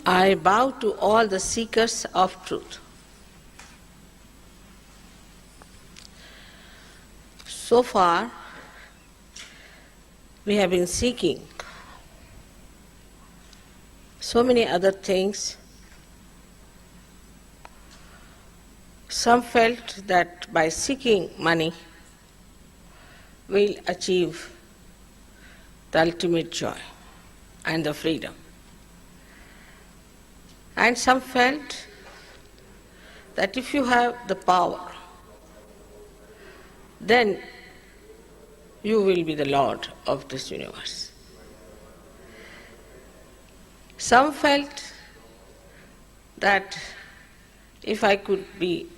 I bow to all the seekers of truth. So far, we have been seeking so many other things. Some felt that by seeking money, we'll achieve the ultimate joy and the freedom. And some felt that if you have the power, then you will be the Lord of this universe. Some felt that if I could be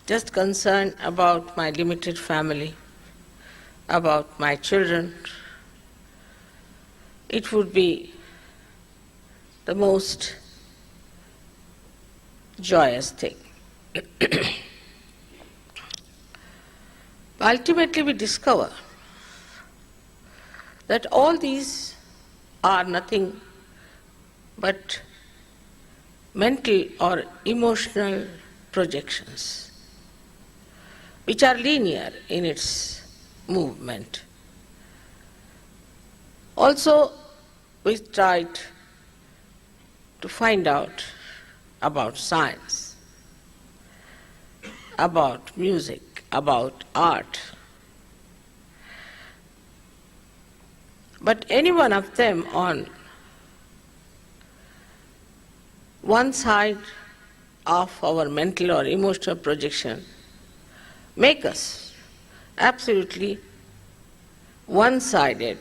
just concerned about my limited family, about my children, it would be the most joyous thing. Ultimately, we discover that all these are nothing but mental or emotional projections, which are linear in its movement. Also, we tried to find out about science, about music, about art. But any one of them on one side of our mental or emotional projection make us absolutely one-sided,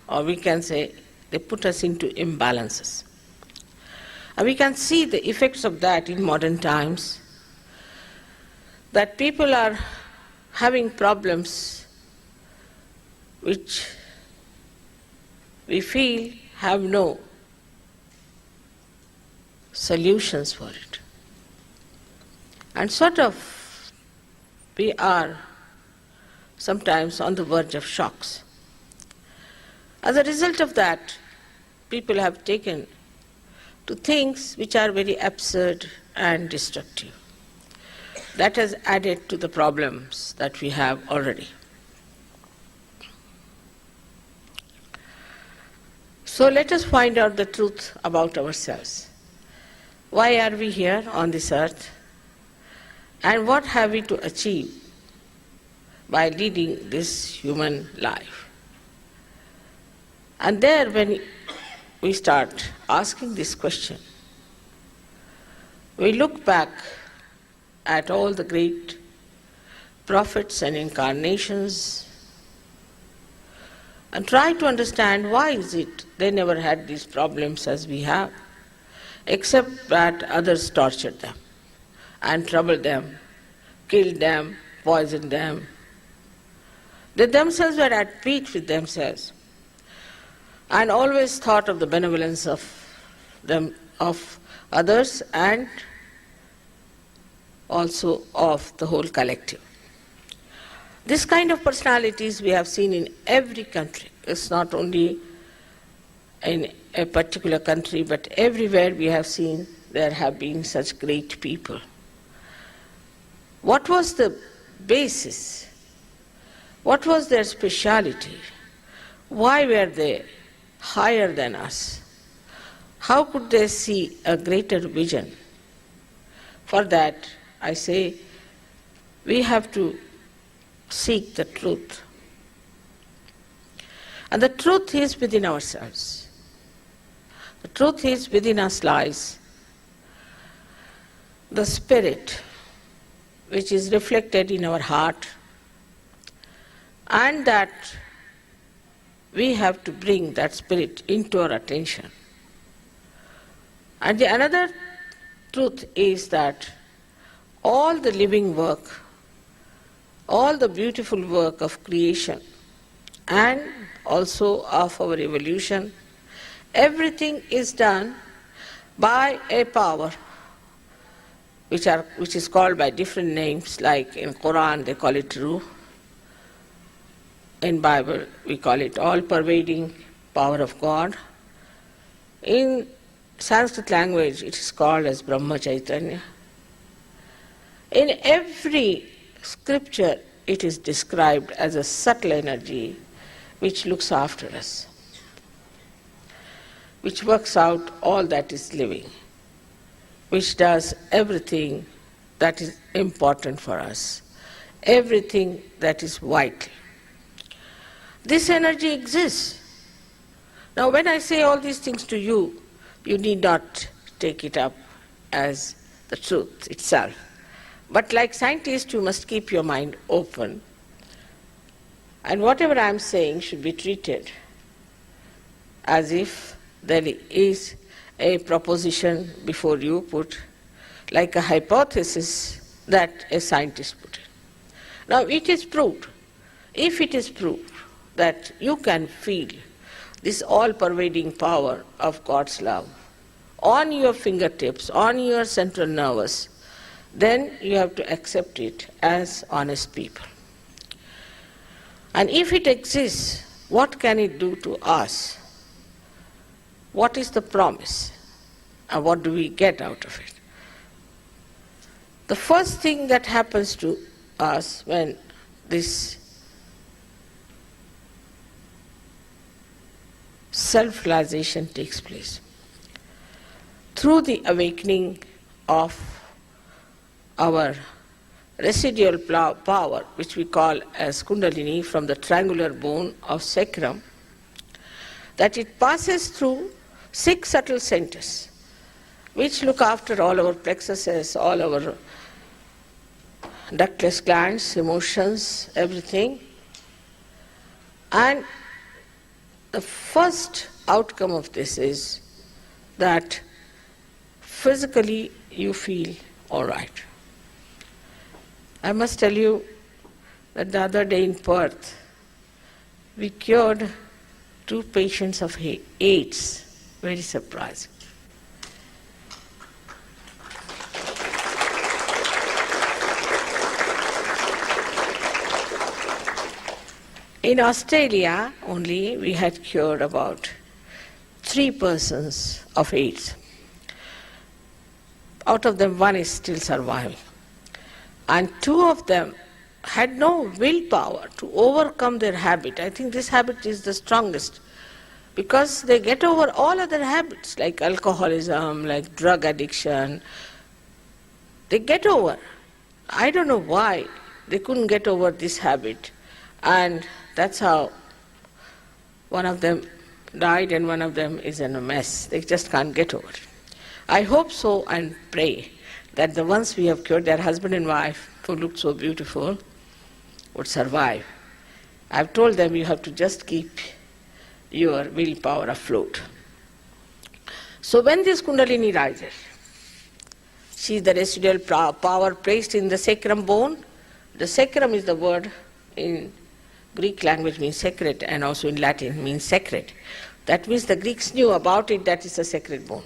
or we can say they put us into imbalances. And we can see the effects of that in modern times, that people are having problems which we feel have no solutions for it. And sort of we are sometimes on the verge of shocks. As a result of that, people have taken to things which are very absurd and destructive. That has added to the problems that we have already. So let us find out the truth about ourselves. Why are we here on this earth? And what have we to achieve by leading this human life? And there, when we start asking this question, we look back at all the great prophets and incarnations and try to understand why is it they never had these problems as we have, except that others tortured them and troubled them, killed them, poisoned them. They themselves were at peace with themselves and always thought of the benevolence of them, of others, and also of the whole collective. This kind of personalities we have seen in every country. It's not only in a particular country, but everywhere we have seen there have been such great people. What was the basis? What was their speciality? Why were they higher than us? How could they see a greater vision? For that, I say, we have to seek the truth. And the truth is within ourselves. The truth is within us lies the spirit which is reflected in our heart, and that we have to bring that spirit into our attention. And the another truth is that all the living work, all the beautiful work of creation and also of our evolution, everything is done by a power which is called by different names, like in Quran they call it Ruh, in Bible we call it all-pervading power of God. In Sanskrit language, it is called as Brahma Chaitanya. In every scripture, it is described as a subtle energy which looks after us, which works out all that is living, which does everything that is important for us, everything that is vital. This energy exists. Now, when I say all these things to you, you need not take it up as the truth itself. But like scientists, you must keep your mind open. And whatever I am saying should be treated as if there is a proposition before you put, like a hypothesis that a scientist put in. Now it is proved, if it is proved that you can feel this all-pervading power of God's love on your fingertips, on your central nervous, then you have to accept it as honest people. And if it exists, what can it do to us? What is the promise? And what do we get out of it? The first thing that happens to us when this self-realization takes place, through the awakening of our residual power, which we call as Kundalini, from the triangular bone of sacrum, that it passes through 6 subtle centers, which look after all our plexuses, all our ductless glands, emotions, everything. And the first outcome of this is that physically you feel all right. I must tell you that the other day in Perth, we cured 2 patients of AIDS. Very surprising. In Australia only, we had cured about 3 persons of AIDS. Out of them, 1 is still surviving. And 2 of them had no willpower to overcome their habit. I think this habit is the strongest, because they get over all other habits like alcoholism, like drug addiction. They get over. I don't know why they couldn't get over this habit. And that's how one of them died and one of them is in a mess. They just can't get over it. I hope so and pray that the ones we have cured, their husband and wife, who looked so beautiful, would survive. I've told them you have to just keep your willpower afloat. So when this Kundalini rises, see the residual power placed in the sacrum bone. The sacrum is the word in Greek language means sacred, and also in Latin means sacred. That means the Greeks knew about it, that is a sacred bone.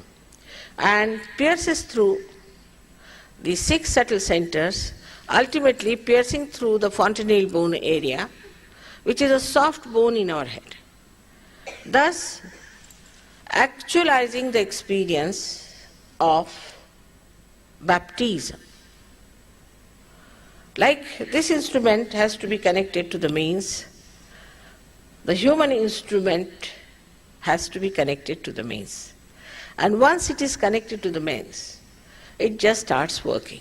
And pierces through the 6 subtle centers, ultimately piercing through the fontanelle bone area, which is a soft bone in our head. Thus, actualizing the experience of baptism. Like this instrument has to be connected to the mains, the human instrument has to be connected to the mains. And once it is connected to the mains, it just starts working.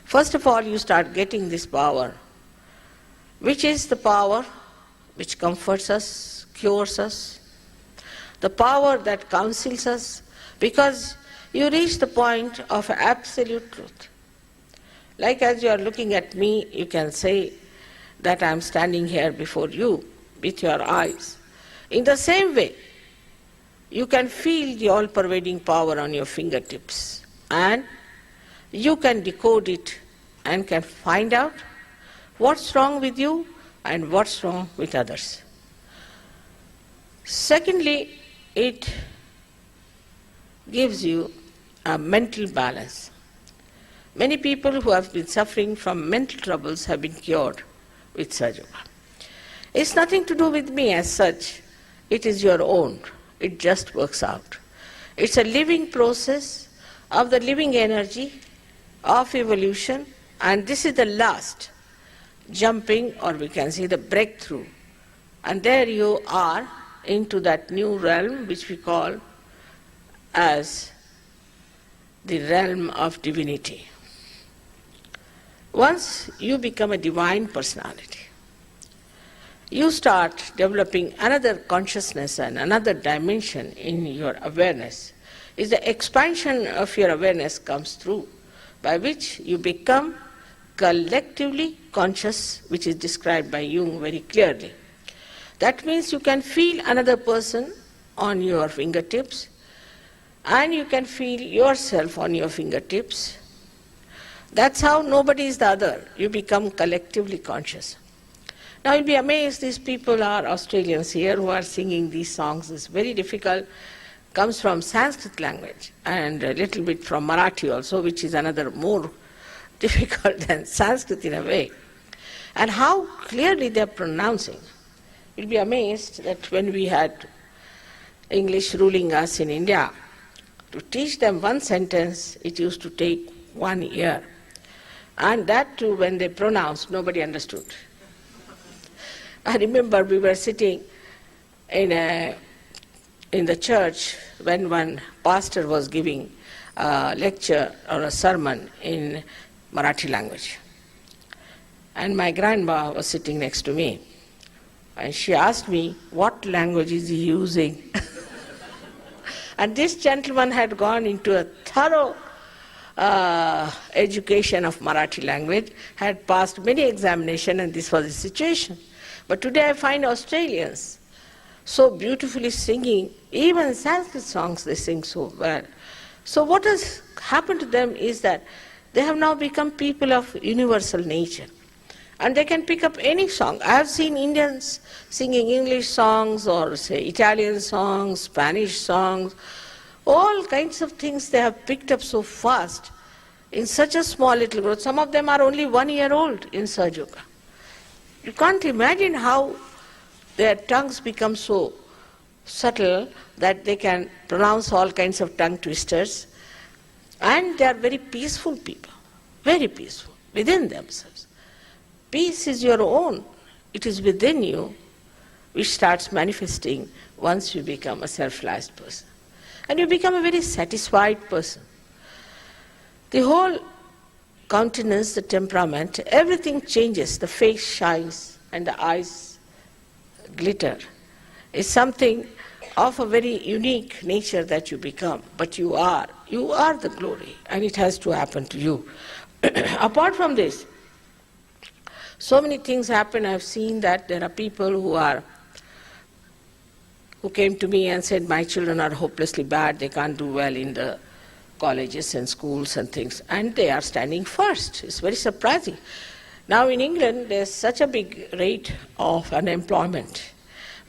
First of all, you start getting this power, which is the power which comforts us, cures us, the power that counsels us, because you reach the point of absolute truth. Like as you are looking at me, you can say that I am standing here before you with your eyes. In the same way, you can feel the all-pervading power on your fingertips, and you can decode it and can find out what's wrong with you and what's wrong with others. Secondly, it gives you a mental balance. Many people who have been suffering from mental troubles have been cured with Sajoga. It's nothing to do with me as such. It is your own. It just works out. It's a living process of the living energy of evolution, and this is the last jumping, or we can say the breakthrough. And there you are into that new realm which we call as the realm of divinity. Once you become a divine personality, you start developing another consciousness and another dimension in your awareness. Is the expansion of your awareness comes through, by which you become collectively conscious, which is described by Jung very clearly. That means you can feel another person on your fingertips, and you can feel yourself on your fingertips. That's how nobody is the other. You become collectively conscious. Now you'll be amazed, these people are Australians here who are singing these songs. It's very difficult. Comes from Sanskrit language and a little bit from Marathi also, which is another more difficult than Sanskrit in a way. And how clearly they're pronouncing. You'll be amazed that when we had English ruling us in India, to teach them one sentence, it used to take 1 year. And that too, when they pronounced, nobody understood. I remember we were sitting in the church when one pastor was giving a lecture or a sermon in Marathi language. And my grandma was sitting next to me. And she asked me, what language is he using? And this gentleman had gone into a thorough education of Marathi language, had passed many examinations, and this was the situation. But today I find Australians so beautifully singing, even Sanskrit songs they sing so well. So what has happened to them is that they have now become people of universal nature. And they can pick up any song. I have seen Indians singing English songs or say Italian songs, Spanish songs, all kinds of things they have picked up so fast in such a small little group. Some of them are only 1 year old in Sahaja. You can't imagine how their tongues become so subtle that they can pronounce all kinds of tongue twisters. And they are very peaceful people, very peaceful within themselves. Peace is your own. It is within you, which starts manifesting once you become a self-realized person. And you become a very satisfied person. The whole countenance, the temperament, everything changes. The face shines and the eyes glitter. It's something of a very unique nature that you become. But you are the glory, and it has to happen to you. Apart from this, so many things happen. I've seen that there are people who came to me and said, my children are hopelessly bad, they can't do well in the colleges and schools and things, and they are standing first. It's very surprising. Now in England, there's such a big rate of unemployment,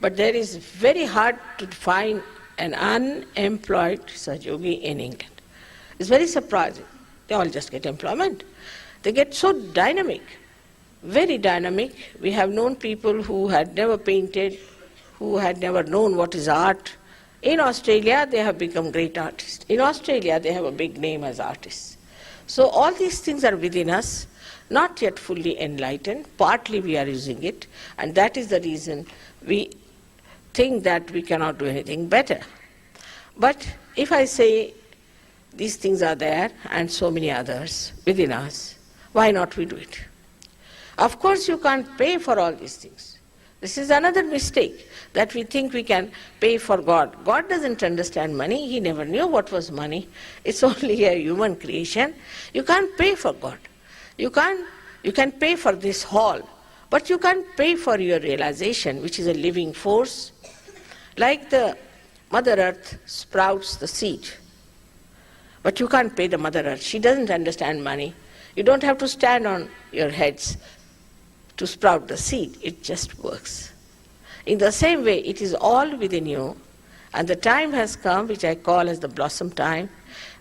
but there is very hard to find an unemployed Sahaja in England. It's very surprising. They all just get employment. They get so dynamic, very dynamic. We have known people who had never painted, who had never known what is art. In Australia, they have become great artists. In Australia, they have a big name as artists. So all these things are within us, not yet fully enlightened. Partly we are using it, and that is the reason we think that we cannot do anything better. But if I say these things are there and so many others within us, why not we do it? Of course you can't pay for all these things. This is another mistake, that we think we can pay for God. God doesn't understand money. He never knew what was money. It's only a human creation. You can't pay for God. You can pay for this hall, but you can't pay for your realization, which is a living force. Like the Mother Earth sprouts the seed, but you can't pay the Mother Earth. She doesn't understand money. You don't have to stand on your heads to sprout the seed. It just works. In the same way, it is all within you, and the time has come, which I call as the blossom time,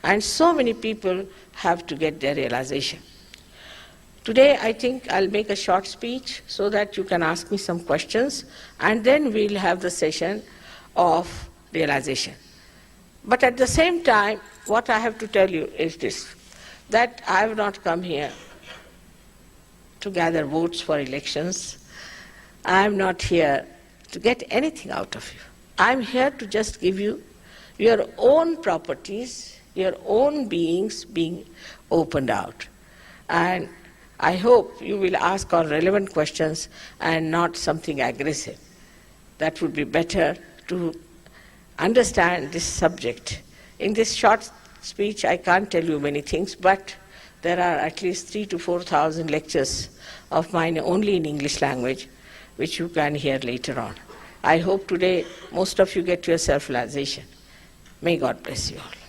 and so many people have to get their realization. Today, I think I'll make a short speech so that you can ask me some questions, and then we'll have the session of realization. But at the same time, what I have to tell you is this, that I have not come here to gather votes for elections. I am not here to get anything out of you. I am here to just give you your own properties, your own beings being opened out. And I hope you will ask all relevant questions and not something aggressive. That would be better to understand this subject. In this short speech, I can't tell you many things, but there are at least 3,000 to 4,000 lectures of mine only in English language, which you can hear later on. I hope today most of you get your self-realization. May God bless you all.